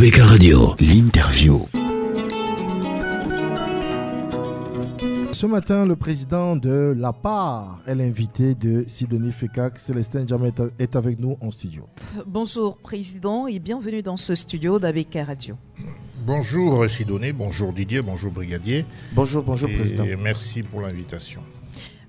ABK Radio, l'interview. Ce matin, le président de La Part est l'invité de Sidonie Fekak. Célestin Djamé est avec nous en studio. Bonjour président et bienvenue dans ce studio d'ABK Radio. Bonjour Sidonie, bonjour Didier, bonjour brigadier. Bonjour président. Et merci pour l'invitation.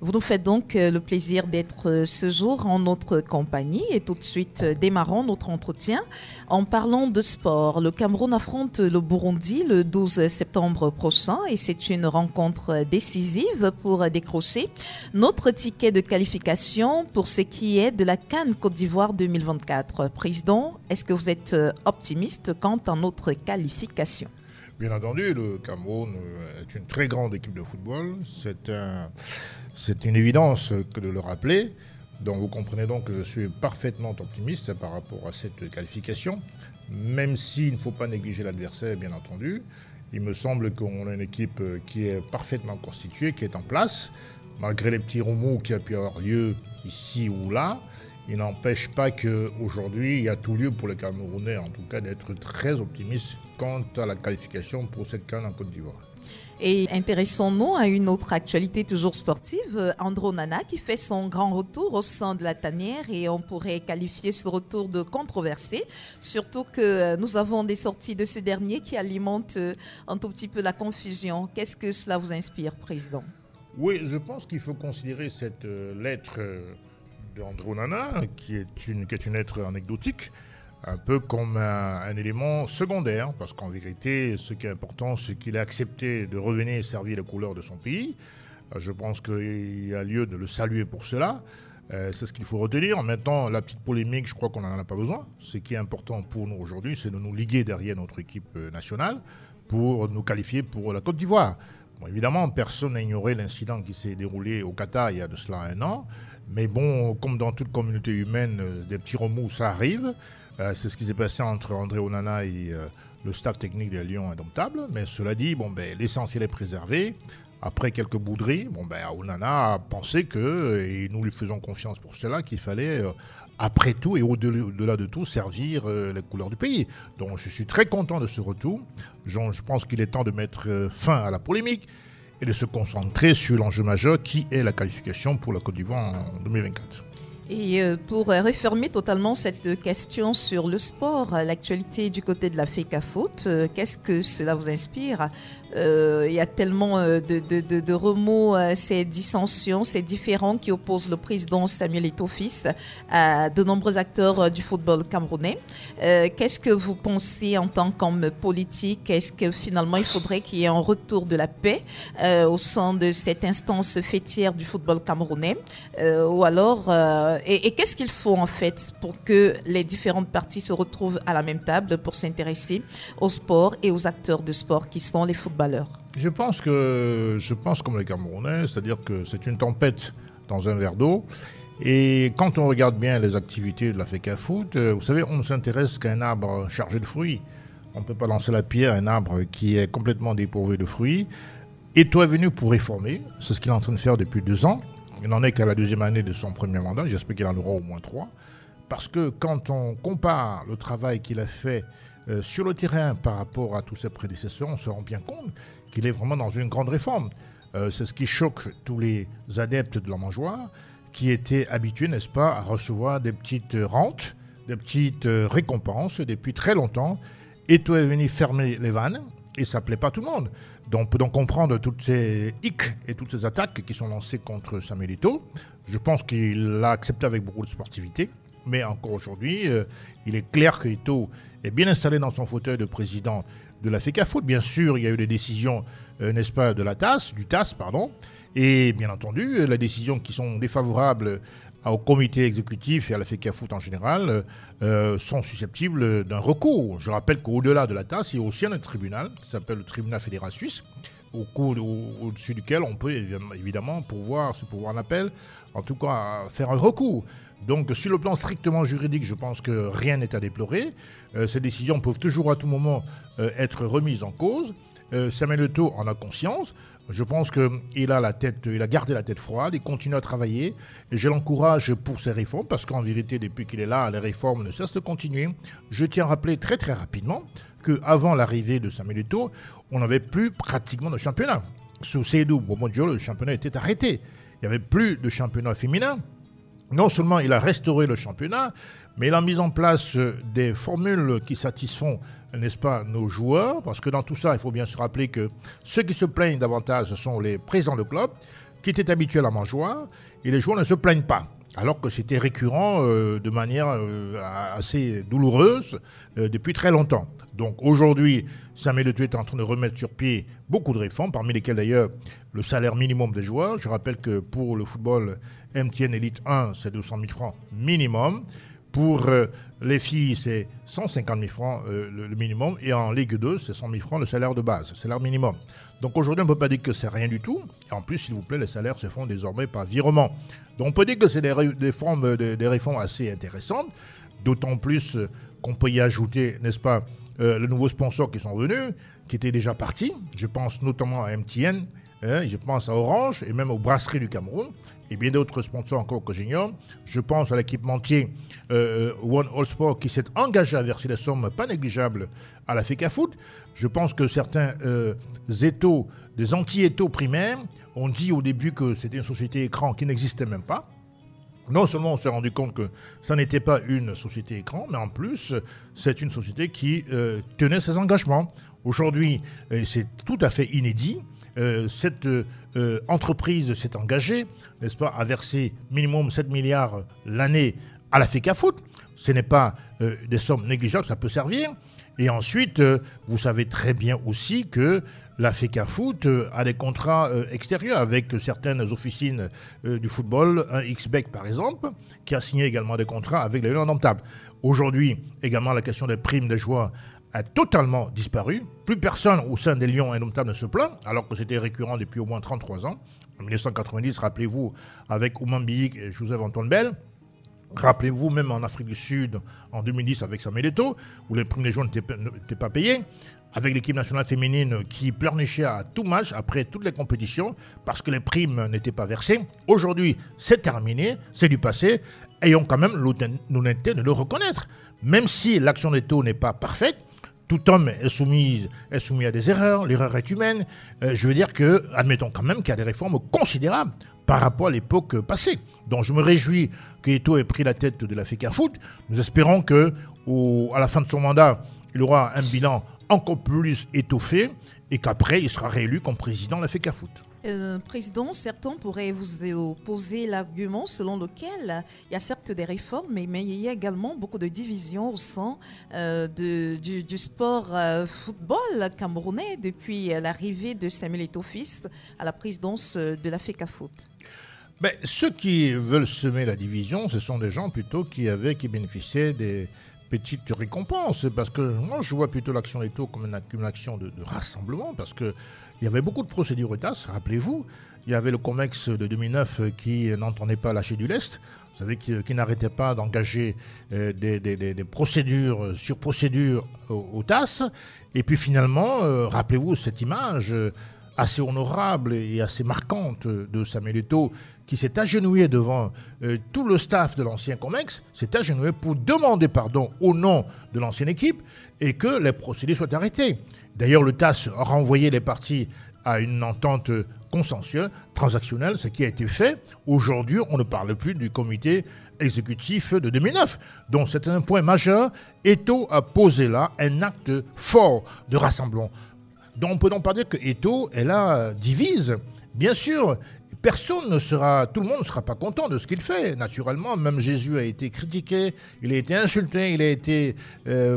Vous nous faites donc le plaisir d'être ce jour en notre compagnie et tout de suite démarrons notre entretien en parlant de sport. Le Cameroun affronte le Burundi le 12 septembre prochain et c'est une rencontre décisive pour décrocher notre ticket de qualification pour ce qui est de la CAN Côte d'Ivoire 2024. Président, est-ce que vous êtes optimiste quant à notre qualification ? Bien entendu, le Cameroun est une très grande équipe de football. C'est une évidence que de le rappeler. Donc vous comprenez donc que je suis parfaitement optimiste par rapport à cette qualification. Même s'il ne faut pas négliger l'adversaire, bien entendu. Il me semble qu'on a une équipe qui est parfaitement constituée, qui est en place. Malgré les petits remous qui ont pu avoir lieu ici ou là, il n'empêche pas qu'aujourd'hui, il y a tout lieu pour les Camerounais, en tout cas, d'être très optimistes quant à la qualification pour cette CAN en Côte d'Ivoire. Et intéressons-nous à une autre actualité toujours sportive, André Onana qui fait son grand retour au sein de la tanière et on pourrait qualifier ce retour de controversé, surtout que nous avons des sorties de ce dernier qui alimentent un tout petit peu la confusion. Qu'est-ce que cela vous inspire, président ? Oui, je pense qu'il faut considérer cette lettre d'André Onana, qui est une lettre anecdotique, un peu comme un élément secondaire, parce qu'en vérité, ce qui est important, c'est qu'il a accepté de revenir et servir les couleurs de son pays. Je pense qu'il y a lieu de le saluer pour cela. C'est ce qu'il faut retenir. Maintenant, la petite polémique, je crois qu'on n'en a pas besoin. Ce qui est important pour nous aujourd'hui, c'est de nous liguer derrière notre équipe nationale pour nous qualifier pour la Côte d'Ivoire. Bon, évidemment, personne n'a ignoré l'incident qui s'est déroulé au Qatar il y a de cela 1 an. Mais bon, comme dans toute communauté humaine, des petits remous, ça arrive. C'est ce qui s'est passé entre André Onana et le staff technique des Lions Indomptables. Mais cela dit, l'essentiel est préservé. Après quelques bouderies, Onana a pensé et nous lui faisons confiance pour cela, qu'il fallait, après tout et au-delà de tout, servir les couleurs du pays. Donc je suis très content de ce retour. Je pense qu'il est temps de mettre fin à la polémique et de se concentrer sur l'enjeu majeur qui est la qualification pour la Côte d'Ivoire en 2024. Et pour refermer totalement cette question sur le sport, l'actualité du côté de la FECAFOOT, qu'est-ce que cela vous inspire ? Il y a tellement de remous, ces dissensions, ces différends qui opposent le président Samuel Eto'o-Fils à de nombreux acteurs du football camerounais. Qu'est-ce que vous pensez en tant qu'homme politique ? Est-ce que finalement il faudrait qu'il y ait un retour de la paix au sein de cette instance fêtière du football camerounais ? Ou alors, et qu'est-ce qu'il faut en fait pour que les différentes parties se retrouvent à la même table pour s'intéresser au sport et aux acteurs de sport qui sont les footballeurs ? Je pense comme les Camerounais, c'est-à-dire que c'est une tempête dans un verre d'eau. Et quand on regarde bien les activités de la FECAFOOT, vous savez, on ne s'intéresse qu'à un arbre chargé de fruits. On ne peut pas lancer la pierre à un arbre qui est complètement dépourvu de fruits. Eto'o est venu pour réformer, c'est ce qu'il est en train de faire depuis 2 ans. Il n'en est qu'à la 2e année de son premier mandat, j'espère qu'il en aura au moins 3. Parce que quand on compare le travail qu'il a fait sur le terrain par rapport à tous ses prédécesseurs, on se rend bien compte qu'il est vraiment dans une grande réforme. C'est ce qui choque tous les adeptes de la mangeoire qui étaient habitués, n'est-ce pas, à recevoir des petites rentes, des petites récompenses depuis très longtemps. Eto'o est venu fermer les vannes et ça ne plaît pas à tout le monde. Donc on peut donc comprendre toutes ces hics et toutes ces attaques qui sont lancées contre Samuel Eto'o. Je pense qu'il l'a accepté avec beaucoup de sportivité. Mais encore aujourd'hui, il est clair que Eto'o est bien installé dans son fauteuil de président de la FECAFOOT. Bien sûr, il y a eu des décisions, n'est-ce pas, du TAS, et bien entendu, les décisions qui sont défavorables au comité exécutif et à la FECAFOOT en général sont susceptibles d'un recours. Je rappelle qu'au-delà de la TAS, il y a aussi un tribunal qui s'appelle le tribunal fédéral suisse, au-dessus duquel on peut évidemment se pourvoir un appel, en tout cas faire un recours. Donc sur le plan strictement juridique, je pense que rien n'est à déplorer. Ces décisions peuvent toujours à tout moment être remises en cause. Samuel Eto'o en a conscience. Je pense qu'il a gardé la tête froide, il continue à travailler et je l'encourage pour ses réformes parce qu'en vérité, depuis qu'il est là, les réformes ne cessent de continuer. Je tiens à rappeler très très rapidement qu'avant l'arrivée de Samuel Eto'o, on n'avait plus pratiquement de championnat. Sous Seydou Boumodiolo, le championnat était arrêté. Il n'y avait plus de championnat féminin. Non seulement il a restauré le championnat, mais il a mis en place des formules qui satisfont, n'est-ce pas, nos joueurs, parce que dans tout ça, il faut bien se rappeler que ceux qui se plaignent davantage, ce sont les présidents de club, qui étaient habitués à la mangeoire, et les joueurs ne se plaignent pas, alors que c'était récurrent de manière assez douloureuse depuis très longtemps. Donc aujourd'hui, Samuel Eto'o est en train de remettre sur pied beaucoup de réformes, parmi lesquelles d'ailleurs le salaire minimum des joueurs. Je rappelle que pour le football MTN Elite 1, c'est 200 000 francs minimum. Pour les filles, c'est 150 000 francs le minimum. Et en Ligue 2, c'est 100 000 francs le salaire de base, le salaire minimum. Donc aujourd'hui, on ne peut pas dire que c'est rien du tout. Et en plus, s'il vous plaît, les salaires se font désormais par virement. Donc on peut dire que c'est des réformes assez intéressantes. D'autant plus qu'on peut y ajouter, n'est-ce pas, les nouveaux sponsors qui sont venus, qui étaient déjà partis. Je pense notamment à MTN, je pense à Orange et même aux brasseries du Cameroun. Et bien d'autres sponsors encore que j'ignore. Je pense à l'équipementier One All Sport qui s'est engagé à verser des sommes pas négligeables à la FECAFOOT. Je pense que certains Eto'o, des anti-Eto'o primaires, ont dit au début que c'était une société écran qui n'existait même pas. Non seulement on s'est rendu compte que ça n'était pas une société écran, mais en plus, c'est une société qui tenait ses engagements. Aujourd'hui, c'est tout à fait inédit. Cette entreprise s'est engagée, n'est-ce pas, à verser minimum 7 milliards l'année à la FECAFOOT. Ce n'est pas des sommes négligeables, ça peut servir. Et ensuite, vous savez très bien aussi que la FECAFOOT a des contrats extérieurs avec certaines officines du football, un XBEC par exemple, qui a signé également des contrats avec les Lions Indomptables. Aujourd'hui, également, la question des primes des joueurs a totalement disparu. Plus personne au sein des Lions Indomptables ne se plaint, alors que c'était récurrent depuis au moins 33 ans. En 1990, rappelez-vous, avec Oumar Mbiyik et Joseph-Antoine Bell. Rappelez-vous, même en Afrique du Sud, en 2010, avec Samuel Eto'o, où les primes des joueurs n'étaient pas payées, avec l'équipe nationale féminine qui pleurnichait à tout match après toutes les compétitions, parce que les primes n'étaient pas versées. Aujourd'hui, c'est terminé, c'est du passé. Ayons quand même l'honnêteté de le reconnaître. Même si l'action d'Eto'o n'est pas parfaite, tout homme est soumis à des erreurs, l'erreur est humaine. Je veux dire que, admettons quand même qu'il y a des réformes considérables par rapport à l'époque passée. Donc je me réjouis que Eto'o ait pris la tête de la FECAFOOT. Nous espérons qu'à la fin de son mandat, il aura un bilan encore plus étoffé et qu'après, il sera réélu comme président de la FECAFOOT. Président, certains pourraient vous poser l'argument selon lequel il y a certes des réformes, mais il y a également beaucoup de divisions au sein du sport football camerounais depuis l'arrivée de Samuel Eto'o fils à la présidence de la FECAFOOT. Mais ceux qui veulent semer la division, ce sont des gens plutôt qui bénéficiaient des petites récompenses, parce que moi je vois plutôt l'action Eto'o comme une action de rassemblement, parce que il y avait beaucoup de procédures au TAS, rappelez-vous. Il y avait le COMEX de 2009 qui n'entendait pas lâcher du lest, vous savez, qui n'arrêtait pas d'engager des procédures sur procédures au TAS. Et puis finalement, rappelez-vous cette image assez honorable et assez marquante de Samuel Eto'o qui s'est agenouillé devant tout le staff de l'ancien COMEX, s'est agenouillé pour demander pardon au nom de l'ancienne équipe et que les procédures soient arrêtées. D'ailleurs, le TAS a renvoyé les parties à une entente consensuelle, transactionnelle, ce qui a été fait. Aujourd'hui, on ne parle plus du comité exécutif de 2009. Donc c'est un point majeur. Eto'o a posé là un acte fort de rassemblement. Donc on ne peut donc pas dire que Eto'o, elle a divise. Bien sûr, tout le monde ne sera pas content de ce qu'il fait. Naturellement, même Jésus a été critiqué, il a été insulté, il a été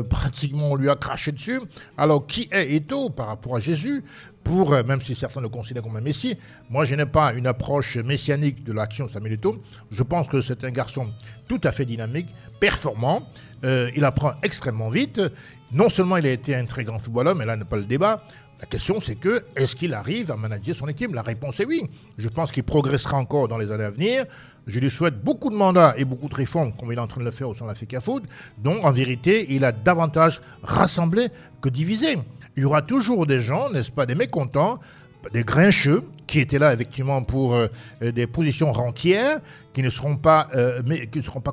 pratiquement, on lui a craché dessus. Alors qui est Eto'o par rapport à Jésus? Même si certains le considèrent comme un messie, moi je n'ai pas une approche messianique de l'action de Samuel Eto'o. Je pense que c'est un garçon tout à fait dynamique, performant, il apprend extrêmement vite. Non seulement il a été un très grand footballeur, mais là n'est pas le débat. La question, c'est est-ce qu'il arrive à manager son équipe? La réponse est oui. Je pense qu'il progressera encore dans les années à venir. Je lui souhaite beaucoup de mandats et beaucoup de réformes, comme il est en train de le faire au sein de la FECAFOOT. Donc, en vérité, il a davantage rassemblé que divisé. Il y aura toujours des gens, n'est-ce pas, des mécontents, des grincheux qui étaient là effectivement pour des positions rentières qui ne seront pas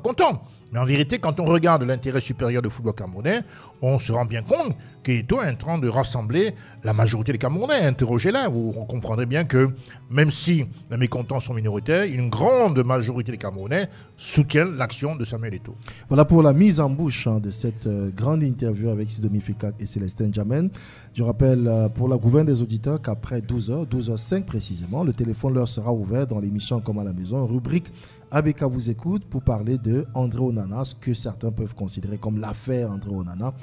contents. Mais en vérité, quand on regarde l'intérêt supérieur du football camerounais, on se rend bien compte qu'Eto est en train de rassembler la majorité des Camerounais. Interrogez-la, vous comprendrez bien que même si les mécontents sont minoritaires, une grande majorité des Camerounais soutiennent l'action de Samuel Eto'o. Voilà pour la mise en bouche de cette grande interview avec Sidonie Fikak et Célestin Djamène. Je rappelle pour la gouverne des auditeurs qu'après 12h, 12h05 précisément, le téléphone leur sera ouvert dans l'émission Comme à la maison, rubrique ABK vous écoute pour parler de André Onana, ce que certains peuvent considérer comme l'affaire André Onana.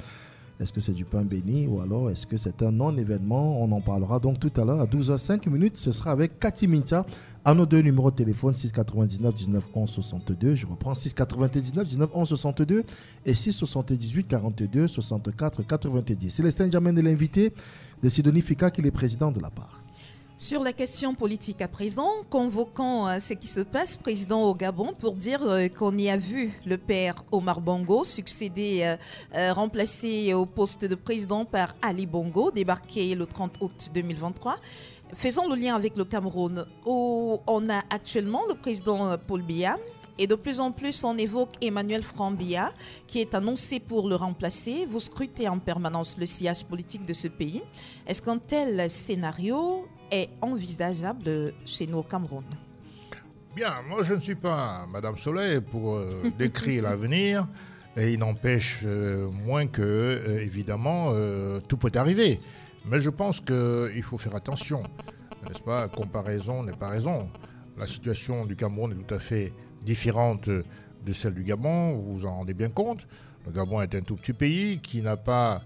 Est-ce que c'est du pain béni ou alors est-ce que c'est un non-événement? On en parlera donc tout à l'heure à 12h05. Ce sera avec Cathy Minta à nos deux numéros de téléphone 699 19 11 62. Je reprends 699 19 11 62 et 678 42 64 90. Célestin Djamène est l'invité de Sidonie Fikak, qui est le président de la part. Sur la question politique à présent, convoquant ce qui se passe, président au Gabon, pour dire qu'on y a vu le père Omar Bongo succéder, remplacé au poste de président par Ali Bongo, débarqué le 30 août 2023. Faisons le lien avec le Cameroun, où on a actuellement le président Paul Biya. Et de plus en plus, on évoque Emmanuel Frambia, qui est annoncé pour le remplacer. Vous scrutez en permanence le sillage politique de ce pays. Est-ce qu'un tel scénario est envisageable chez nous au Cameroun? Bien, moi je ne suis pas Madame Soleil pour décrire l'avenir. Et il n'empêche moins que, évidemment, tout peut arriver. Mais je pense qu'il faut faire attention. N'est-ce pas? Comparaison n'est pas raison. La situation du Cameroun est tout à fait différente de celle du Gabon, vous vous en rendez bien compte. Le Gabon est un tout petit pays qui n'a pas,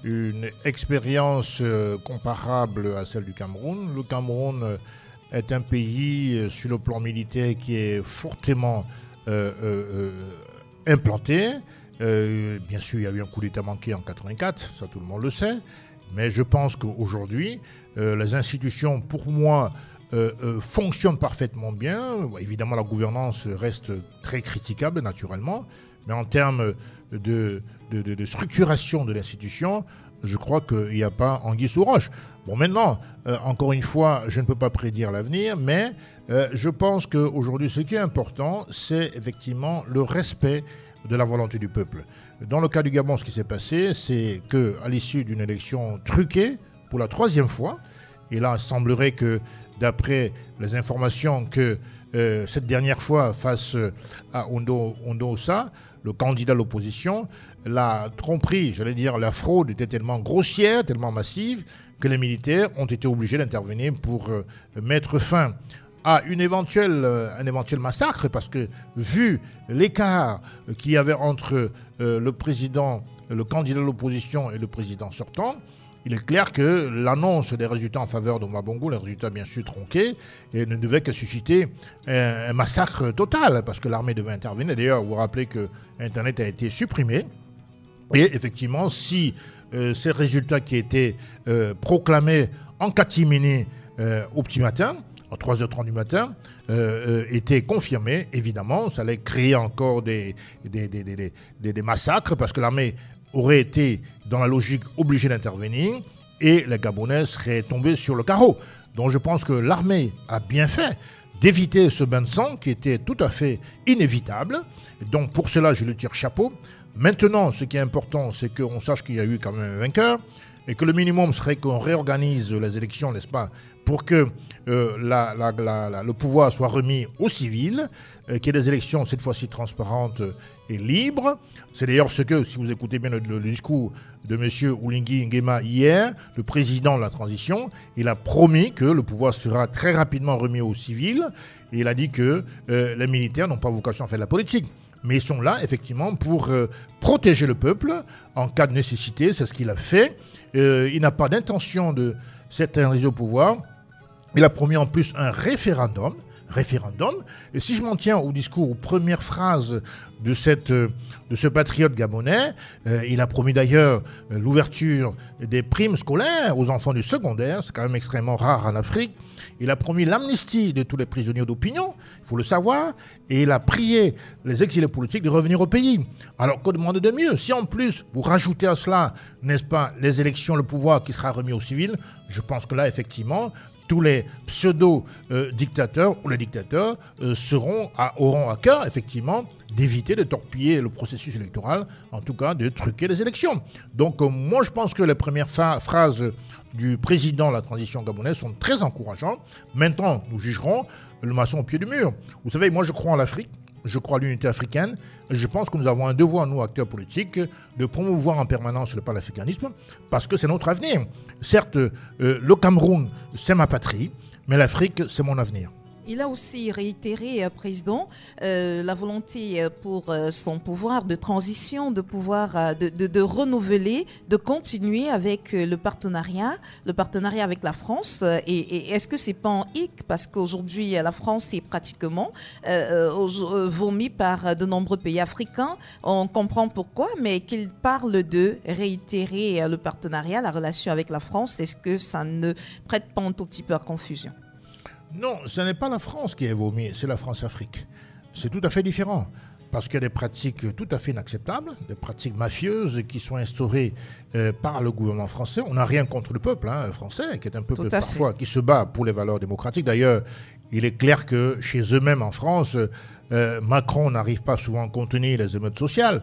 une expérience comparable à celle du Cameroun. Le Cameroun est un pays sur le plan militaire qui est fortement implanté. Bien sûr, il y a eu un coup d'État manqué en 1984, ça tout le monde le sait. Mais je pense qu'aujourd'hui, les institutions, pour moi, fonctionne parfaitement bien. Évidemment, la gouvernance reste très critiquable, naturellement, mais en termes de structuration de l'institution, je crois qu'il n'y a pas anguille sous roche. Bon, maintenant, encore une fois, je ne peux pas prédire l'avenir, mais je pense qu'aujourd'hui, ce qui est important, c'est effectivement le respect de la volonté du peuple. Dans le cas du Gabon, ce qui s'est passé, c'est qu'à l'issue d'une élection truquée, pour la 3e fois, et là, il semblerait que d'après les informations que cette dernière fois, face à Ondo Ossa, le candidat de l'opposition, la tromperie, j'allais dire la fraude était tellement grossière, tellement massive, que les militaires ont été obligés d'intervenir pour mettre fin à un éventuel massacre, parce que vu l'écart qu'il y avait entre le candidat de l'opposition et le président sortant, il est clair que l'annonce des résultats en faveur d'Omar Bongo, les résultats bien sûr tronqués, et ne devait que susciter un massacre total, parce que l'armée devait intervenir. D'ailleurs, vous vous rappelez que Internet a été supprimé. Et effectivement, si ces résultats qui étaient proclamés en catimini au petit matin, à 3h30 du matin, étaient confirmés, évidemment, ça allait créer encore des massacres, parce que l'armée aurait été, dans la logique, obligée d'intervenir, et les Gabonais seraient tombés sur le carreau. Donc je pense que l'armée a bien fait d'éviter ce bain de sang qui était tout à fait inévitable. Donc pour cela, je lui tire chapeau. Maintenant, ce qui est important, c'est qu'on sache qu'il y a eu quand même un vainqueur, et que le minimum serait qu'on réorganise les élections, n'est-ce pas, pour que le pouvoir soit remis aux civils, qu'il y ait des élections cette fois-ci transparentes et libres. C'est d'ailleurs ce que, si vous écoutez bien le discours de M. Oulingui Nguema hier, le président de la transition, il a promis que le pouvoir sera très rapidement remis aux civils, et il a dit que les militaires n'ont pas vocation à faire de la politique. Mais ils sont là, effectivement, pour protéger le peuple en cas de nécessité. C'est ce qu'il a fait. Il n'a pas d'intention de s'éterniser au pouvoir. Il a promis en plus un référendum référendum. Et si je m'en tiens au discours, aux premières phrases de ce patriote gabonais, il a promis d'ailleurs l'ouverture des primes scolaires aux enfants du secondaire, c'est quand même extrêmement rare en Afrique. Il a promis l'amnistie de tous les prisonniers d'opinion, il faut le savoir, et il a prié les exilés politiques de revenir au pays. Alors, que demander de mieux? Si en plus vous rajoutez à cela, n'est-ce pas, les élections, le pouvoir qui sera remis aux civils, je pense que là, effectivement, tous les pseudo-dictateurs ou les dictateurs auront à cœur, effectivement, d'éviter de torpiller le processus électoral, en tout cas de truquer les élections. Donc moi je pense que les premières phrases du président de la transition gabonaise sont très encourageantes. Maintenant, nous jugerons le maçon au pied du mur. Vous savez, moi je crois en l'Afrique, je crois à l'unité africaine. Je pense que nous avons un devoir, nous, acteurs politiques, de promouvoir en permanence le panafricanisme parce que c'est notre avenir. Certes, le Cameroun, c'est ma patrie, mais l'Afrique, c'est mon avenir. Il a aussi réitéré, Président, la volonté pour son pouvoir de transition, de pouvoir de renouveler, de continuer avec le partenariat avec la France. Et est-ce que c'est pas en hic parce qu'aujourd'hui la France est pratiquement vomie par de nombreux pays africains. On comprend pourquoi, mais qu'il parle de réitérer le partenariat, la relation avec la France. Est-ce que ça ne prête pas un tout petit peu à confusion? Non, ce n'est pas la France qui est vomi, c'est la France-Afrique. C'est tout à fait différent, parce qu'il y a des pratiques tout à fait inacceptables, des pratiques mafieuses qui sont instaurées par le gouvernement français. On n'a rien contre le peuple français, qui est un peuple parfois qui se bat pour les valeurs démocratiques. D'ailleurs, il est clair que chez eux-mêmes en France, Macron n'arrive pas souvent à contenir les émeutes sociales,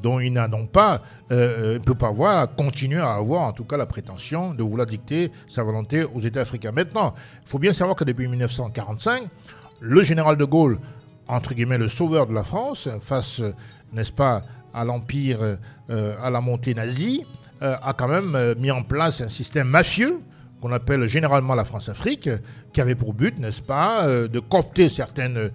dont il n'a donc pas, ne peut pas continuer à avoir en tout cas la prétention de vouloir dicter sa volonté aux États africains. Maintenant, il faut bien savoir que depuis 1945, le général de Gaulle, entre guillemets le sauveur de la France, face, n'est-ce pas, à l'empire, à la montée nazie, a quand même mis en place un système mafieux qu'on appelle généralement la France-Afrique, qui avait pour but, n'est-ce pas, de coopter certaines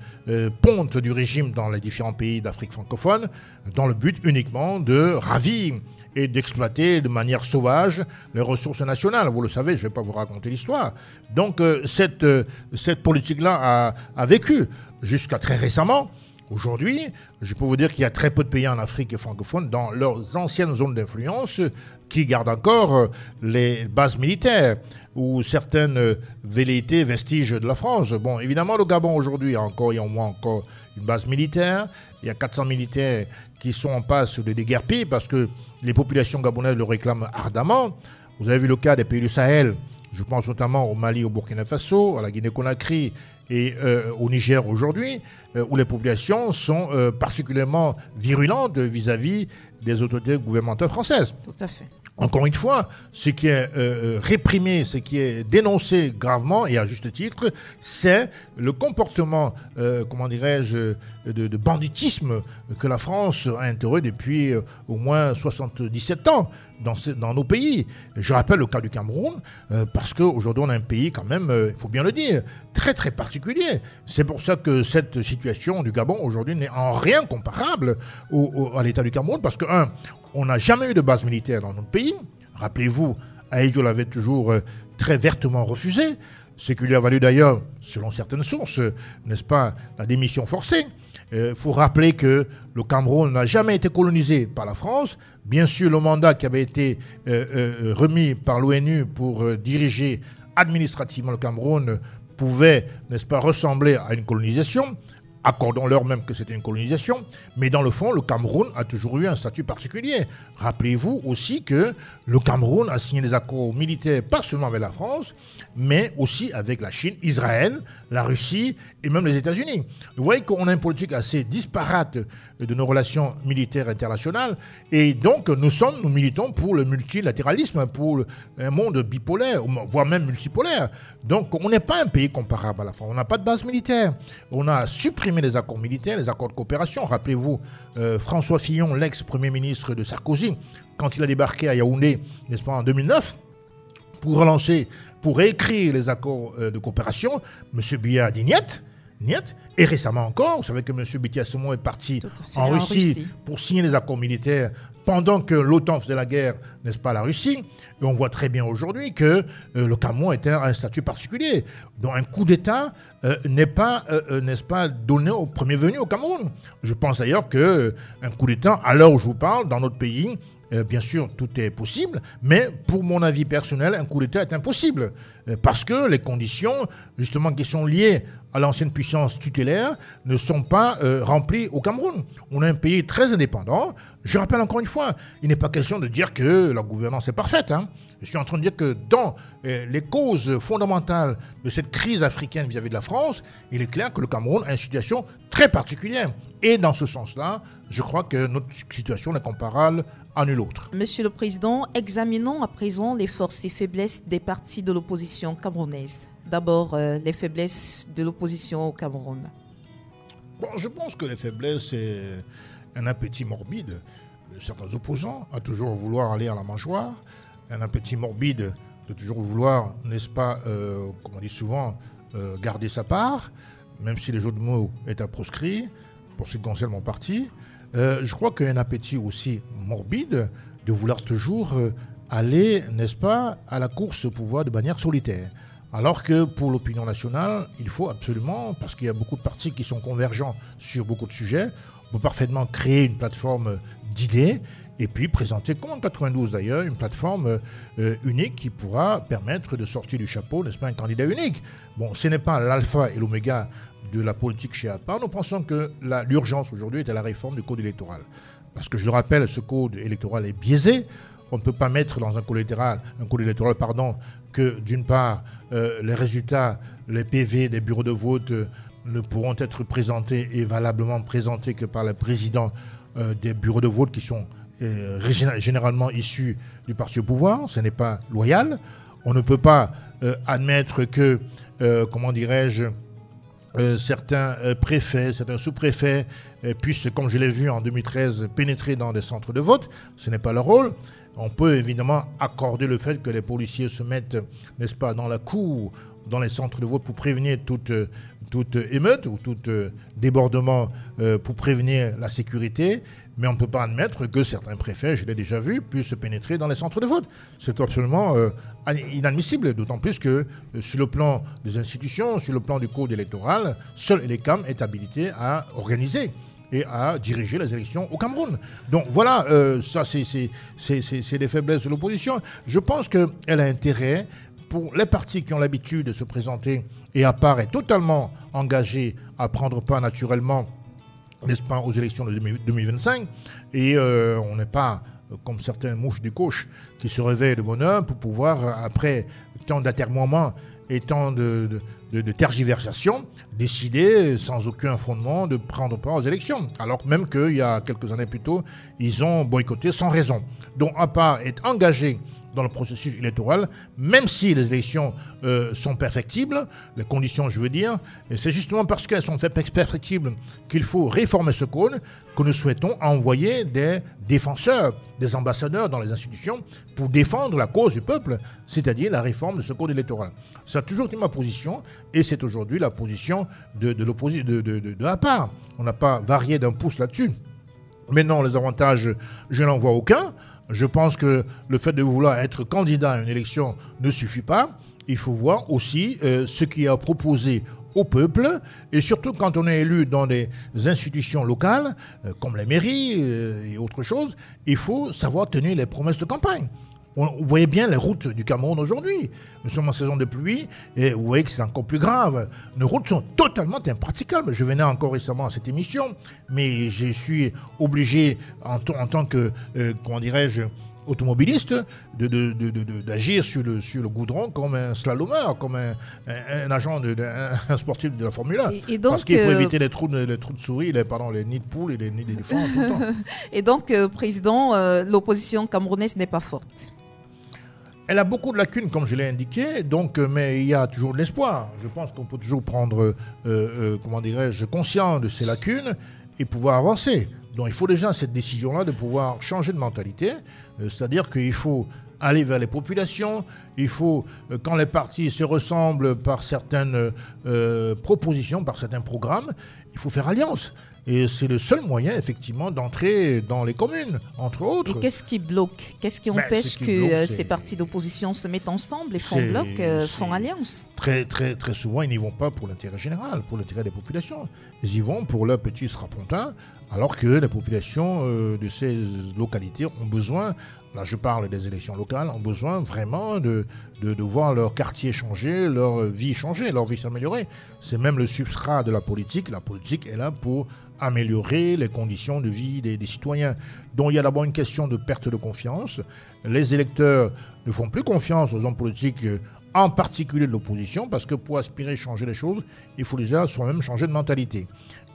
pontes du régime dans les différents pays d'Afrique francophone, dans le but uniquement de ravir et d'exploiter de manière sauvage les ressources nationales. Vous le savez, je ne vais pas vous raconter l'histoire. Donc cette politique-là a vécu jusqu'à très récemment. Aujourd'hui, je peux vous dire qu'il y a très peu de pays en Afrique francophone dans leurs anciennes zones d'influence qui gardent encore les bases militaires ou certaines velléités, vestiges de la France. Bon, évidemment, le Gabon aujourd'hui, il y a au moins encore une base militaire. Il y a 400 militaires qui sont en passe de déguerpir parce que les populations gabonaises le réclament ardemment. Vous avez vu le cas des pays du Sahel. Je pense notamment au Mali, au Burkina Faso, à la Guinée-Conakry et au Niger aujourd'hui, où les populations sont particulièrement virulentes vis-à-vis des autorités gouvernementales françaises. Tout à fait. Encore une fois, ce qui est réprimé, ce qui est dénoncé gravement et à juste titre, c'est le comportement, comment dirais-je, de banditisme que la France a instauré depuis au moins 77 ans dans nos pays. Je rappelle le cas du Cameroun, parce qu'aujourd'hui on a un pays quand même, il faut bien le dire, très très particulier. C'est pour ça que cette situation du Gabon aujourd'hui n'est en rien comparable à l'état du Cameroun, parce que, on n'a jamais eu de base militaire dans notre pays. Rappelez-vous, Ahidjo l'avait toujours très vertement refusé, ce qui lui a valu d'ailleurs, selon certaines sources, n'est-ce pas, la démission forcée. Il faut rappeler que le Cameroun n'a jamais été colonisé par la France. Bien sûr, le mandat qui avait été remis par l'ONU pour diriger administrativement le Cameroun pouvait, n'est-ce pas, ressembler à une colonisation. Accordons-leur même que c'était une colonisation, mais dans le fond, le Cameroun a toujours eu un statut particulier. Rappelez-vous aussi que le Cameroun a signé des accords militaires, pas seulement avec la France, mais aussi avec la Chine, Israël, la Russie et même les États-Unis. Vous voyez qu'on a une politique assez disparate de nos relations militaires internationales, et donc nous militons pour le multilatéralisme, pour un monde bipolaire, voire même multipolaire. Donc on n'est pas un pays comparable à la France, on n'a pas de base militaire, on a supprimé les accords militaires, les accords de coopération. Rappelez-vous, François Fillon, l'ex-premier ministre de Sarkozy, quand il a débarqué à Yaoundé, n'est-ce pas, en 2009, pour relancer, pour réécrire les accords de coopération, M. Biya a dit niet. Et récemment encore, vous savez que M. Biya Semon est parti en Russie pour signer les accords militaires pendant que l'OTAN faisait la guerre, n'est-ce pas, à la Russie, et on voit très bien aujourd'hui que le Cameroun était un statut particulier. Donc un coup d'État n'est pas, n'est-ce pas, donné au premier venu au Cameroun. Je pense d'ailleurs qu'un coup d'État, à l'heure où je vous parle, dans notre pays, bien sûr, tout est possible, mais pour mon avis personnel, un coup d'État est impossible. Parce que les conditions, justement, qui sont liées à l'ancienne puissance tutélaire, ne sont pas remplies au Cameroun. On est un pays très indépendant. Je rappelle encore une fois, il n'est pas question de dire que la gouvernance est parfaite. Je suis en train de dire que dans les causes fondamentales de cette crise africaine vis-à-vis de la France, il est clair que le Cameroun a une situation très particulière. Et dans ce sens-là, je crois que notre situation n'est comparable à nulle autre. Monsieur le Président, examinons à présent les forces et faiblesses des partis de l'opposition camerounaise. D'abord, les faiblesses de l'opposition au Cameroun. Bon, je pense que les faiblesses, c'est un appétit morbide de certains opposants à toujours vouloir aller à la mangeoire, un appétit morbide de toujours vouloir, n'est-ce pas, comme on dit souvent, garder sa part, même si le jeu de mots est à proscrire, pour ce qui concerne mon parti. Je crois qu'il y a un appétit aussi morbide de vouloir toujours aller, n'est-ce pas, à la course au pouvoir de manière solitaire. Alors que pour l'opinion nationale, il faut absolument, parce qu'il y a beaucoup de partis qui sont convergents sur beaucoup de sujets, on peut parfaitement créer une plateforme d'idées et puis présenter, comme en 92 d'ailleurs, une plateforme unique qui pourra permettre de sortir du chapeau, n'est-ce pas, un candidat unique. Bon, ce n'est pas l'alpha et l'oméga de la politique chez APA. Nous pensons que l'urgence aujourd'hui est à la réforme du code électoral. Parce que je le rappelle, ce code électoral est biaisé. On ne peut pas mettre dans un code électoral, que d'une part, les résultats, les PV des bureaux de vote ne pourront être présentés et valablement présentés que par le président des bureaux de vote qui sont généralement issus du parti au pouvoir. Ce n'est pas loyal. On ne peut pas admettre que, certains préfets, certains sous-préfets puissent, comme je l'ai vu en 2013, pénétrer dans des centres de vote. Ce n'est pas leur rôle. On peut évidemment accorder le fait que les policiers se mettent, n'est-ce pas, dans la cour, dans les centres de vote pour prévenir toute émeute ou tout débordement pour prévenir la sécurité. Mais on ne peut pas admettre que certains préfets, je l'ai déjà vu, puissent pénétrer dans les centres de vote. C'est absolument inadmissible, d'autant plus que sur le plan des institutions, sur le plan du code électoral, seul l'ECAM est habilité à organiser et à diriger les élections au Cameroun. Donc voilà, ça c'est les faiblesses de l'opposition. Je pense qu'elle a intérêt, pour les partis qui ont l'habitude de se présenter, et à part est totalement engagé à prendre part naturellement, n'est-ce pas, aux élections de 2025, et on n'est pas comme certains mouches du coche qui se réveillent de bonne heure pour pouvoir, après tant d'atermoiements et tant de tergiversation, décider sans aucun fondement de prendre part aux élections. Alors même qu'il y a quelques années plus tôt, ils ont boycotté sans raison. Donc à part être engagé dans le processus électoral, même si les élections sont perfectibles, les conditions je veux dire, et c'est justement parce qu'elles sont perfectibles qu'il faut réformer ce code que nous souhaitons envoyer des défenseurs, des ambassadeurs dans les institutions pour défendre la cause du peuple, c'est-à-dire la réforme de ce code électoral. Ça a toujours été ma position et c'est aujourd'hui la position de APA. On n'a pas varié d'un pouce là-dessus. Mais non, les avantages, je n'en vois aucun. Je pense que le fait de vouloir être candidat à une élection ne suffit pas. Il faut voir aussi ce qui est proposé au peuple, et surtout quand on est élu dans des institutions locales, comme les mairies et autre chose, il faut savoir tenir les promesses de campagne. Vous voyez bien les routes du Cameroun aujourd'hui. Nous sommes en saison de pluie et vous voyez que c'est encore plus grave. Nos routes sont totalement impraticables. Je venais encore récemment à cette émission, mais je suis obligé en tant que, automobiliste, d'agir sur le goudron comme un slalomeur, comme un agent, un sportif de la Formule 1. Et donc, parce qu'il faut éviter les trous de souris, les nids de poules et les nids d'éléphants tout le temps. Et donc, Président, l'opposition camerounaise n'est pas forte. Elle a beaucoup de lacunes, comme je l'ai indiqué, mais il y a toujours de l'espoir. Je pense qu'on peut toujours prendre, conscience de ces lacunes et pouvoir avancer. Donc il faut déjà cette décision-là de pouvoir changer de mentalité, c'est-à-dire qu'il faut aller vers les populations, il faut, quand les partis se ressemblent par certaines propositions, par certains programmes, il faut faire alliance. Et c'est le seul moyen, effectivement, d'entrer dans les communes, entre autres. Et qu'est-ce qui bloque? Qu'est-ce qui empêche que ces partis d'opposition se mettent ensemble et font bloc, font alliance? Très, très, très souvent, ils n'y vont pas pour l'intérêt général, pour l'intérêt des populations. Ils y vont pour leur petit strapontin, alors que les populations de ces localités ont besoin, là je parle des élections locales, ont besoin vraiment de voir leur quartier changer, leur vie changer, leur vie s'améliorer. C'est même le substrat de la politique. La politique est là pour améliorer les conditions de vie des citoyens. Donc il y a d'abord une question de perte de confiance. Les électeurs ne font plus confiance aux hommes politiques, en particulier de l'opposition, parce que pour aspirer à changer les choses, il faut déjà soi-même changer de mentalité.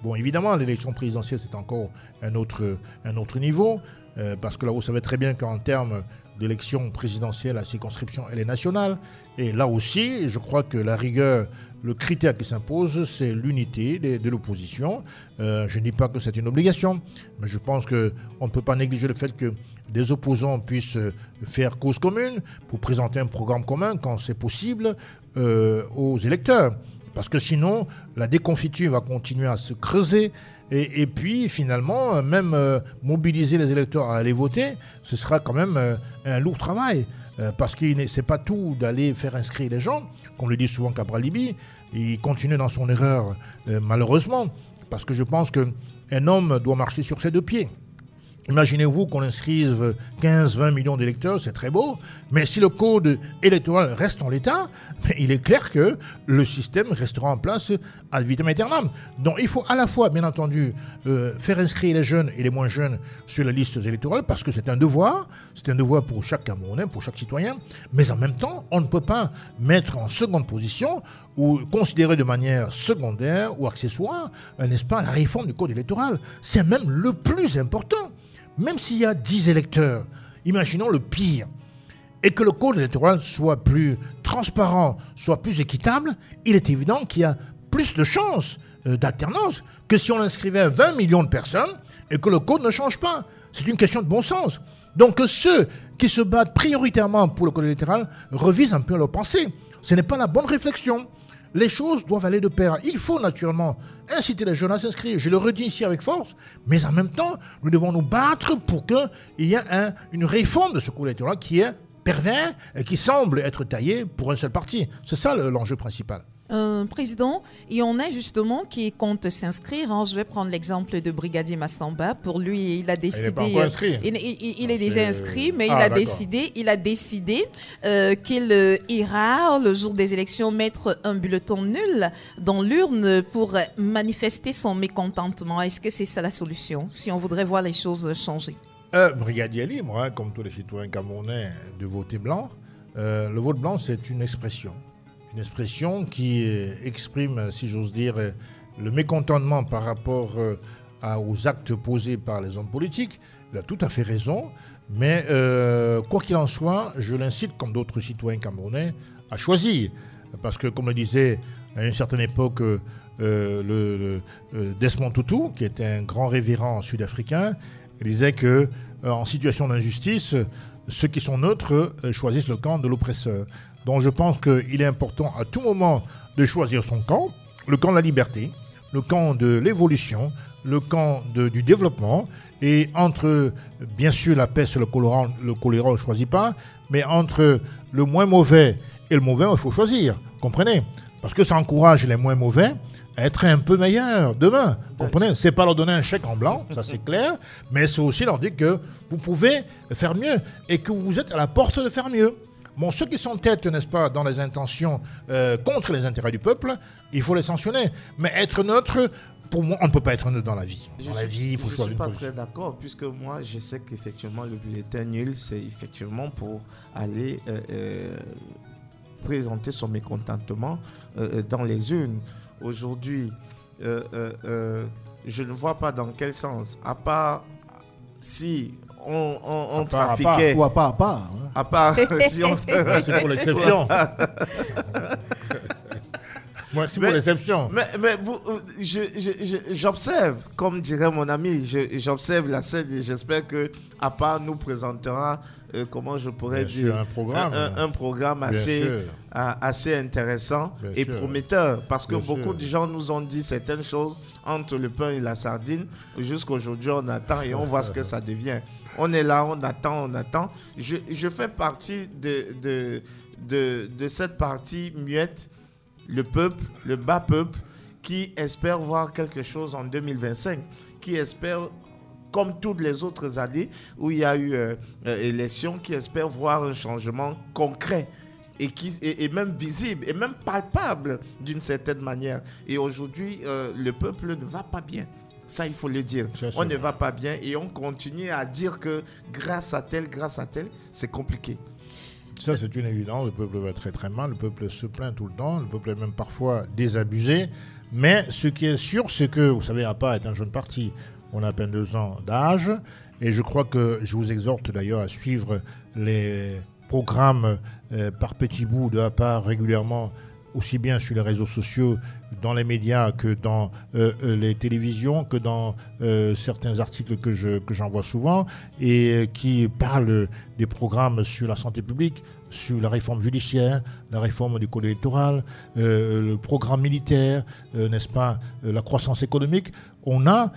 Bon, évidemment, l'élection présidentielle, c'est encore un autre niveau, parce que là, vous savez très bien qu'en termes d'élection présidentielle, la circonscription, elle est nationale. Et là aussi, je crois que la rigueur, le critère qui s'impose, c'est l'unité de l'opposition. Je ne dis pas que c'est une obligation, mais je pense qu'on ne peut pas négliger le fait que des opposants puissent faire cause commune pour présenter un programme commun quand c'est possible aux électeurs. Parce que sinon, la déconfiture va continuer à se creuser. Et puis, finalement, même mobiliser les électeurs à aller voter, ce sera quand même un lourd travail. Parce que ce n'est pas tout d'aller faire inscrire les gens. Comme le dit souvent Cabral Libby, il continue dans son erreur, malheureusement. Parce que je pense qu'un homme doit marcher sur ses deux pieds. Imaginez-vous qu'on inscrive 15-20 millions d'électeurs, c'est très beau, mais si le code électoral reste en l'état, il est clair que le système restera en place ad vitam aeternam. Donc il faut à la fois, bien entendu, faire inscrire les jeunes et les moins jeunes sur les listes électorales, parce que c'est un devoir pour chaque Camerounais, pour chaque citoyen, mais en même temps, on ne peut pas mettre en seconde position ou considérer de manière secondaire ou accessoire, n'est-ce pas, la réforme du code électoral. C'est même le plus important. Même s'il y a 10 électeurs, imaginons le pire, et que le code électoral soit plus transparent, soit plus équitable, il est évident qu'il y a plus de chances d'alternance que si on inscrivait 20 millions de personnes et que le code ne change pas. C'est une question de bon sens. Donc ceux qui se battent prioritairement pour le code électoral revisent un peu leur pensée. Ce n'est pas la bonne réflexion. Les choses doivent aller de pair. Il faut naturellement inciter les jeunes à s'inscrire. Je le redis ici avec force, mais en même temps, nous devons nous battre pour qu'il y ait une réforme de ce code électoral qui est pervers et qui semble être taillé pour un seul parti. C'est ça l'enjeu principal. Président, il y en a justement qui comptent s'inscrire. Je vais prendre l'exemple de Brigadier Massamba. Pour lui, il a décidé. Il n'est pas encore inscrit. Il est déjà inscrit, mais il a décidé qu'il ira, le jour des élections, mettre un bulletin nul dans l'urne pour manifester son mécontentement. Est-ce que c'est ça la solution, si on voudrait voir les choses changer? Brigadier est libre, comme tous les citoyens camerounais, de voter blanc. Le vote blanc, c'est une expression. Une expression qui exprime, si j'ose dire, le mécontentement par rapport aux actes posés par les hommes politiques. Il a tout à fait raison, mais quoi qu'il en soit, je l'incite, comme d'autres citoyens camerounais, à choisir. Parce que, comme le disait à une certaine époque Desmond Tutu, qui était un grand révérend sud-africain, il disait qu'en situation d'injustice, ceux qui sont neutres choisissent le camp de l'oppresseur. Donc je pense qu'il est important à tout moment de choisir son camp, le camp de la liberté, le camp de l'évolution, le camp du développement. Et entre, bien sûr, la peste et le choléra, on ne choisit pas, mais entre le moins mauvais et le mauvais, il faut choisir. Comprenez? Parce que ça encourage les moins mauvais à être un peu meilleurs demain. Comprenez? C'est pas leur donner un chèque en blanc, ça c'est clair, mais c'est aussi leur dire que vous pouvez faire mieux et que vous êtes à la porte de faire mieux. Bon, ceux qui sont tête, n'est-ce pas, dans les intentions contre les intérêts du peuple, il faut les sanctionner. Mais être neutre, pour moi, on ne peut pas être neutre dans la vie. Dans la vie, il faut choisir une position. Je ne suis pas très d'accord, puisque moi, je sais qu'effectivement, le bulletin nul, c'est effectivement pour aller présenter son mécontentement dans les urnes. Aujourd'hui, je ne vois pas dans quel sens, à part si on trafiquait... Ou à part. À part si on... C'est pour l'exception. Moi, c'est pour l'exception. Mais j'observe, comme dirait mon ami, j'observe la scène et j'espère qu'à part nous présentera comment je pourrais Bien dire, sûr, un programme assez intéressant et prometteur. Parce que beaucoup de gens nous ont dit certaines choses entre le pain et la sardine. Jusqu'aujourd'hui, on attend et on voit ce que ça devient. On est là, on attend. Je fais partie de cette partie muette, le peuple, le bas peuple, qui espère voir quelque chose en 2025, qui espère, comme toutes les autres années où il y a eu élection, qui espère voir un changement concret et même visible et même palpable d'une certaine manière. Et aujourd'hui, le peuple ne va pas bien. Ça, il faut le dire. On ne va pas bien et on continue à dire que grâce à tel, c'est compliqué. Ça, c'est une évidence. Le peuple va très très mal. Le peuple se plaint tout le temps. Le peuple est même parfois désabusé. Mais ce qui est sûr, c'est que, vous savez, APA est un jeune parti. On a à peine 2 ans d'âge. Et je crois que je vous exhorte d'ailleurs à suivre les programmes par petits bouts de APA régulièrement, aussi bien sur les réseaux sociaux, dans les médias que dans les télévisions, que dans certains articles que j'envoie souvent et qui parlent des programmes sur la santé publique, sur la réforme judiciaire, la réforme du code électoral, le programme militaire, n'est-ce pas, la croissance économique. On a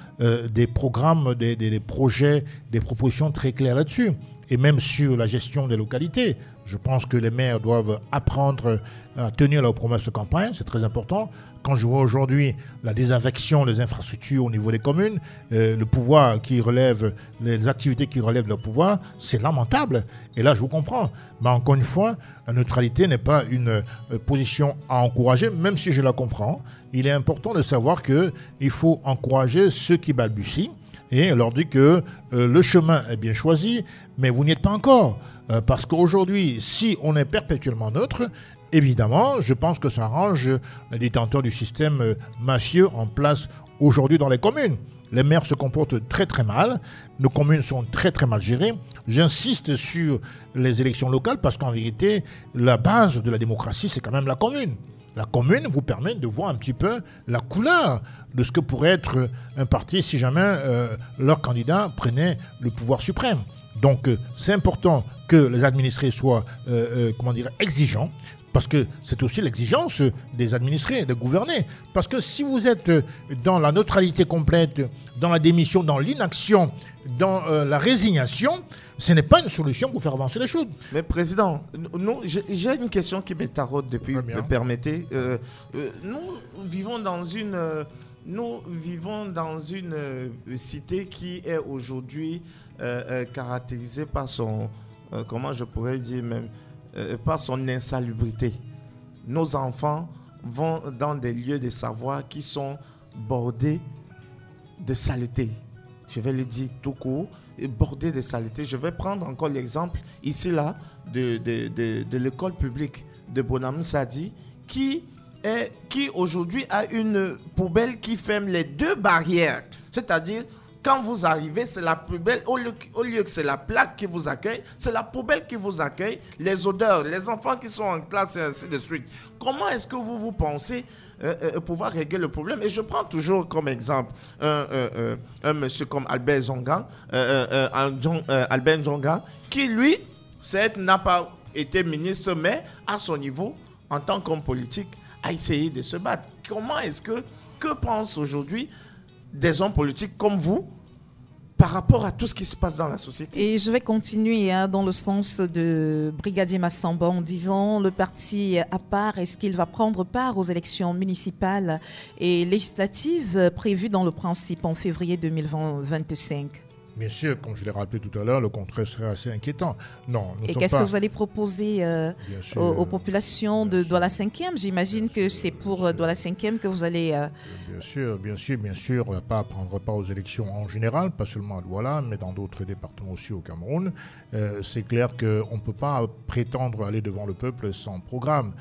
des programmes, des projets, des propositions très claires là-dessus. Et même sur la gestion des localités. Je pense que les maires doivent apprendre à tenir leurs promesses de campagne, c'est très important. Quand je vois aujourd'hui la désaffection des infrastructures au niveau des communes, le pouvoir qui relève, les activités qui relèvent de leur pouvoir, c'est lamentable. Et là, je vous comprends. Mais encore une fois, la neutralité n'est pas une position à encourager, même si je la comprends. Il est important de savoir qu'il faut encourager ceux qui balbutient. Et on leur dit que le chemin est bien choisi, mais vous n'y êtes pas encore. Parce qu'aujourd'hui, si on est perpétuellement neutre, évidemment, je pense que ça arrange les détenteurs du système mafieux en place aujourd'hui dans les communes. Les maires se comportent très très mal, nos communes sont très très mal gérées. J'insiste sur les élections locales parce qu'en vérité, la base de la démocratie, c'est quand même la commune. La commune vous permet de voir un petit peu la couleur de ce que pourrait être un parti si jamais leur candidat prenait le pouvoir suprême. Donc c'est important que les administrés soient exigeants, parce que c'est aussi l'exigence des administrés de gouverner. Parce que si vous êtes dans la neutralité complète, dans la démission, dans l'inaction, dans la résignation, ce n'est pas une solution pour faire avancer les choses. Mais Président, j'ai une question qui me taraude depuis, me permettez. Nous vivons dans une cité qui est aujourd'hui caractérisée par son, comment je pourrais dire même, par son insalubrité. Nos enfants vont dans des lieux de savoir qui sont bordés de saleté. Je vais le dire tout court, bordés de saleté. Je vais prendre encore l'exemple ici là de l'école publique de Bonham Sadi qui aujourd'hui a une poubelle qui ferme les 2 barrières. C'est-à-dire, quand vous arrivez, c'est la poubelle, au lieu que c'est la plaque qui vous accueille, c'est la poubelle qui vous accueille, les odeurs, les enfants qui sont en classe et ainsi de suite. Comment est-ce que vous pensez pouvoir régler le problème? Et je prends toujours comme exemple un monsieur comme Albert Zonga, Albert Njonga, qui lui, certes, n'a pas été ministre, mais à son niveau, en tant qu'homme politique, a essayé de se battre. Comment est-ce que pensent aujourd'hui des hommes politiques comme vous par rapport à tout ce qui se passe dans la société? Et je vais continuer dans le sens de Brigadier Massamba en disant, le parti à part, est-ce qu'il va prendre part aux élections municipales et législatives prévues dans le principe en février 2025? Bien sûr, comme je l'ai rappelé tout à l'heure, le contraire serait assez inquiétant. Non, et qu'est-ce que vous allez proposer aux populations de Douala 5e? J'imagine que c'est pour Douala 5e que vous allez... Bien sûr, on ne va pas prendre part aux élections en général, pas seulement à Douala, mais dans d'autres départements aussi au Cameroun. C'est clair qu'on ne peut pas prétendre aller devant le peuple sans programme.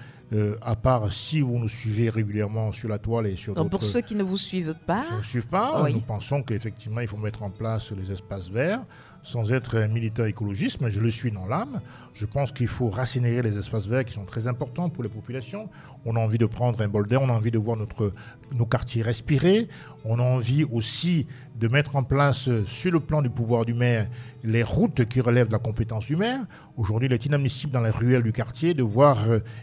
À part si vous nous suivez régulièrement sur la toile et sur d'autres... Pour ceux qui ne vous suivent pas... Oui. Nous pensons qu'effectivement, il faut mettre en place les espaces verts. sans être un militant écologiste, mais je le suis dans l'âme. Je pense qu'il faut raciner les espaces verts qui sont très importants pour les populations. On a envie de prendre un bol d'air, on a envie de voir nos quartiers respirer. On a envie aussi de mettre en place, sur le plan du pouvoir du maire, les routes qui relèvent de la compétence du maire. Aujourd'hui, il est inadmissible dans les ruelles du quartier de voir,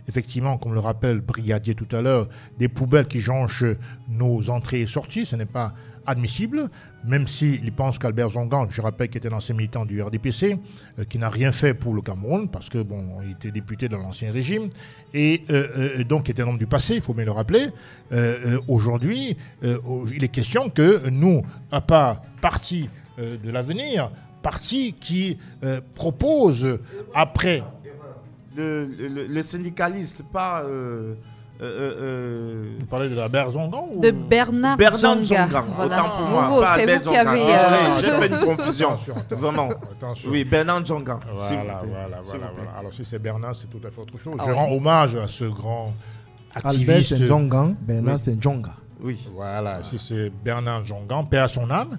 effectivement, comme le rappelle le brigadier tout à l'heure, des poubelles qui jonchent nos entrées et sorties. Ce n'est pas admissible, même s'il pense qu'Albert Zongan, je rappelle qu'il était un ancien militant du RDPC, qui n'a rien fait pour le Cameroun, parce que il était député dans l'ancien régime, et donc il était un homme du passé, il faut bien le rappeler. Aujourd'hui, il est question que nous, à part parti de l'avenir, parti qui propose après... Le syndicaliste, pas... Vous parlez de Albert Zongan ou... De Bernard Zonga. Voilà. Autant pour moi. Nouveau, Pas c'est Albert vous qui avez... Désolé, j'ai fait une confusion. Attention. Vraiment. Attention. Oui, Bernard Zonga. Voilà. Alors si c'est Bernard, c'est tout à fait autre chose. Je rends hommage à ce grand activiste. Albert c'est Zongan, Bernard c'est Njonga. Oui. Voilà, si c'est Bernard Zongan, paix à son âme.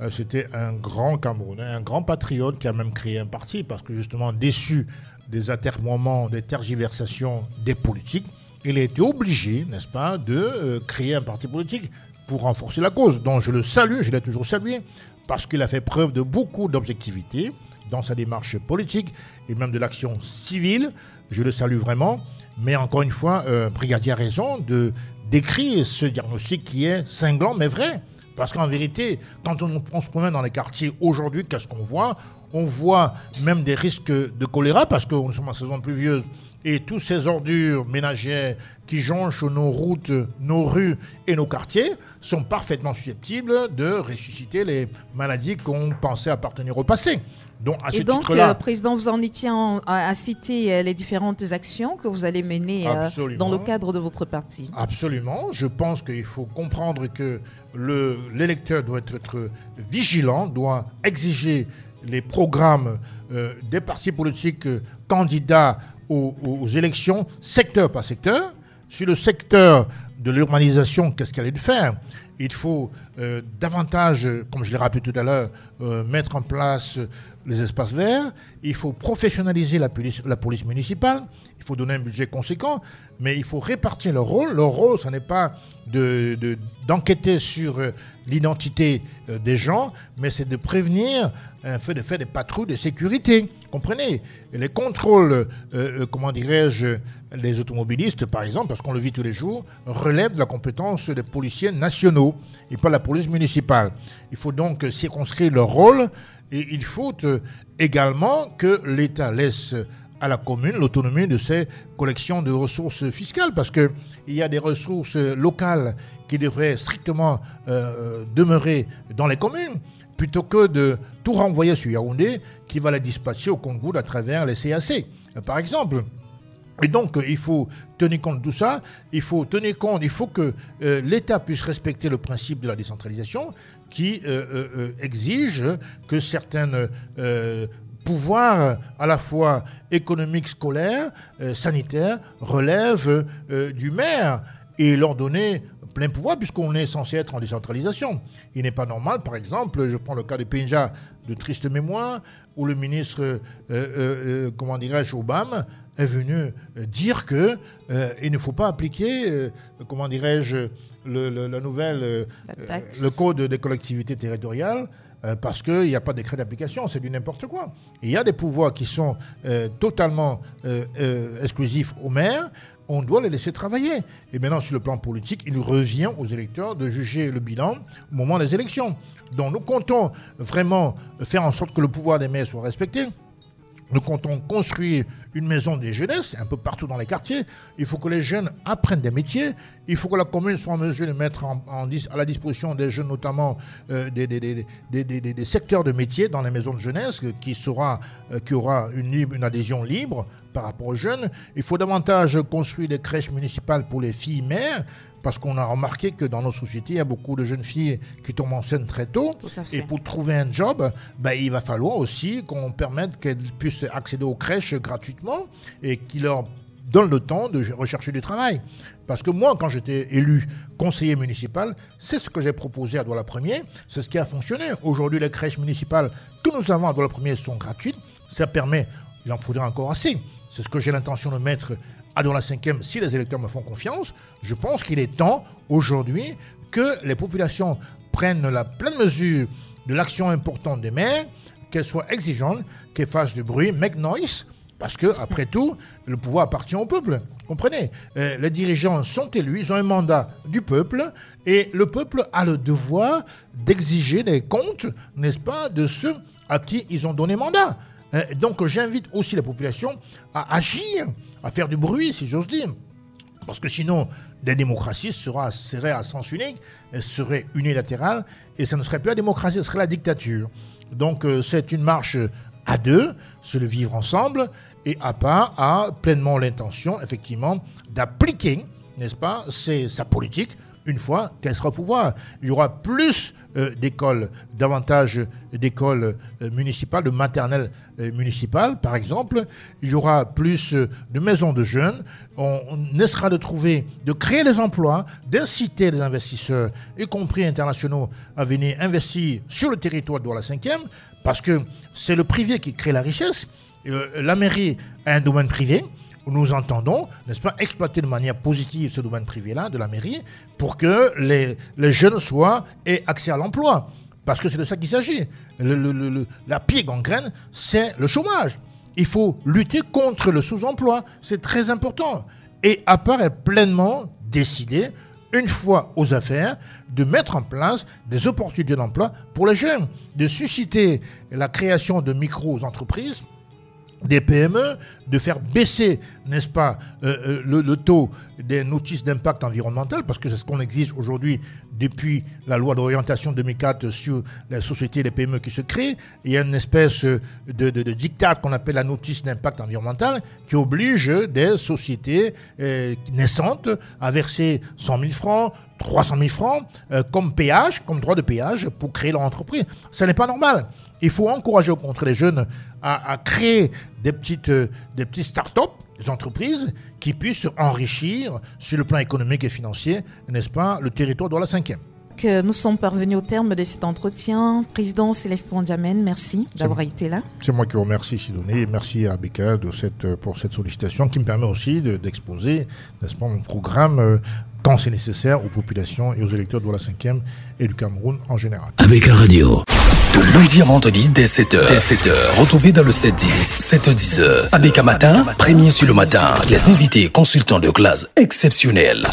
C'était un grand Camerounais, un grand patriote qui a même créé un parti parce que justement déçu des atermoiements, des tergiversations des politiques, il a été obligé, n'est-ce pas, de créer un parti politique pour renforcer la cause. Donc je le salue, je l'ai toujours salué, parce qu'il a fait preuve de beaucoup d'objectivité dans sa démarche politique et même de l'action civile. Je le salue vraiment. Mais encore une fois, Brigadier a raison de décrire ce diagnostic qui est cinglant mais vrai. Parce qu'en vérité, quand on se promène dans les quartiers aujourd'hui, qu'est-ce qu'on voit ? On voit même des risques de choléra parce que nous sommes en saison pluvieuse. Et toutes ces ordures ménagères qui jonchent nos routes, nos rues et nos quartiers sont parfaitement susceptibles de ressusciter les maladies qu'on pensait appartenir au passé. Donc, à ce titre-là, Président, vous en étiez à citer les différentes actions que vous allez mener dans le cadre de votre parti. Absolument. Je pense qu'il faut comprendre que l'électeur doit être vigilant, doit exiger les programmes des partis politiques candidats aux élections, secteur par secteur. Sur le secteur de l'urbanisation, qu'est-ce qu'elle est de faire ? Il faut davantage, comme je l'ai rappelé tout à l'heure, mettre en place les espaces verts. Il faut professionnaliser la police municipale. Il faut donner un budget conséquent, mais il faut répartir leur rôle. Leur rôle, ce n'est pas d'enquêter sur l'identité des gens, mais c'est de prévenir, de faire des patrouilles de sécurité. Comprenez ? Et les contrôles, les automobilistes, par exemple, parce qu'on le vit tous les jours, relèvent de la compétence des policiers nationaux et pas la police municipale. Il faut donc circonscrire leur rôle et il faut également que l'État laisse à la commune l'autonomie de ses collections de ressources fiscales parce qu'il y a des ressources locales qui devraient strictement demeurer dans les communes plutôt que de tout renvoyer sur Yaoundé qui va les dispatcher au compte-gouttes à travers les CAC, par exemple. Et donc, il faut tenir compte de tout ça. Il faut que l'État puisse respecter le principe de la décentralisation qui exige que certains pouvoirs à la fois économiques, scolaires, sanitaires relèvent du maire et leur donner plein pouvoir puisqu'on est censé être en décentralisation. Il n'est pas normal, par exemple, je prends le cas de Penja de triste mémoire, où le ministre, Obama, est venu dire qu'il ne faut pas appliquer, le code des collectivités territoriales parce qu'il n'y a pas de décret d'application, c'est du n'importe quoi. Il y a des pouvoirs qui sont totalement exclusifs aux maires. On doit les laisser travailler. Et maintenant, sur le plan politique, il revient aux électeurs de juger le bilan au moment des élections. Donc, nous comptons vraiment faire en sorte que le pouvoir des maires soit respecté. Nous comptons construire une maison des jeunesses un peu partout dans les quartiers. Il faut que les jeunes apprennent des métiers. Il faut que la commune soit en mesure de mettre à la disposition des jeunes, notamment des secteurs de métiers dans les maisons de jeunesse qui aura une adhésion libre par rapport aux jeunes. Il faut davantage construire des crèches municipales pour les filles mères parce qu'on a remarqué que dans nos sociétés, il y a beaucoup de jeunes filles qui tombent enceintes très tôt. Et pour trouver un job, il va falloir aussi qu'on permette qu'elles puissent accéder aux crèches gratuitement et qui leur donne le temps de rechercher du travail. Parce que moi, quand j'étais élu conseiller municipal, c'est ce que j'ai proposé à Douala-Premier, c'est ce qui a fonctionné. Aujourd'hui, les crèches municipales que nous avons à Douala-Premier sont gratuites. Ça permet, il en faudra encore assez. C'est ce que j'ai l'intention de mettre à Douala-5e si les électeurs me font confiance. Je pense qu'il est temps aujourd'hui que les populations prennent la pleine mesure de l'action importante des maires, qu'elles soient exigeantes, qu'elles fassent du bruit, make noise, parce que, après tout, le pouvoir appartient au peuple. Comprenez ? Les dirigeants sont élus, ils ont un mandat du peuple, et le peuple a le devoir d'exiger des comptes, n'est-ce pas, de ceux à qui ils ont donné mandat. Donc, j'invite aussi les populations à agir, à faire du bruit, si j'ose dire. Parce que sinon, la démocratie serait à sens unique, elle serait unilatérale, et ça ne serait plus la démocratie, ce serait la dictature. Donc c'est une marche à deux, c'est le vivre ensemble, et APA a pleinement l'intention, effectivement, d'appliquer, n'est-ce pas, sa politique, une fois qu'elle sera au pouvoir. Il y aura plus d'écoles, davantage d'écoles municipales, de maternelles municipales, par exemple. Il y aura plus de maisons de jeunes. On essaiera de créer des emplois, d'inciter les investisseurs, y compris internationaux, à venir investir sur le territoire de Douala-5e, parce que c'est le privé qui crée la richesse. La mairie a un domaine privé. Nous entendons, n'est-ce pas, exploiter de manière positive ce domaine privé-là de la mairie pour que les jeunes aient accès à l'emploi. Parce que c'est de ça qu'il s'agit. La pire gangrène, c'est le chômage. Il faut lutter contre le sous-emploi. C'est très important. Et APA est pleinement décidé, une fois aux affaires, de mettre en place des opportunités d'emploi pour les jeunes, de susciter la création de micro-entreprises, des PME, de faire baisser, n'est-ce pas, le taux des notices d'impact environnemental, parce que c'est ce qu'on exige aujourd'hui depuis la loi d'orientation 2004 sur les sociétés et les PME qui se créent. Il y a une espèce de diktat qu'on appelle la notice d'impact environnemental qui oblige des sociétés naissantes à verser 100 000 francs, 300 000 francs comme péage, comme droit de péage pour créer leur entreprise. Ça n'est pas normal. Il faut encourager au contraire les jeunes à créer des petites start-up, des entreprises qui puissent enrichir sur le plan économique et financier, n'est-ce pas, le territoire de la 5e. Nous sommes parvenus au terme de cet entretien. Président Célestin Djamène, merci d'avoir été là. C'est moi qui vous remercie, Sidonie, et merci à Beka pour cette sollicitation qui me permet aussi d'exposer, n'est-ce pas, mon programme quand c'est nécessaire aux populations et aux électeurs de la 5e et du Cameroun en général. Beka Radio. De lundi à vendredi dès 7h. Retrouvez dans le 7-10, 7h10. Beka Matin, premier sur le matin. Les invités consultants de classe exceptionnels.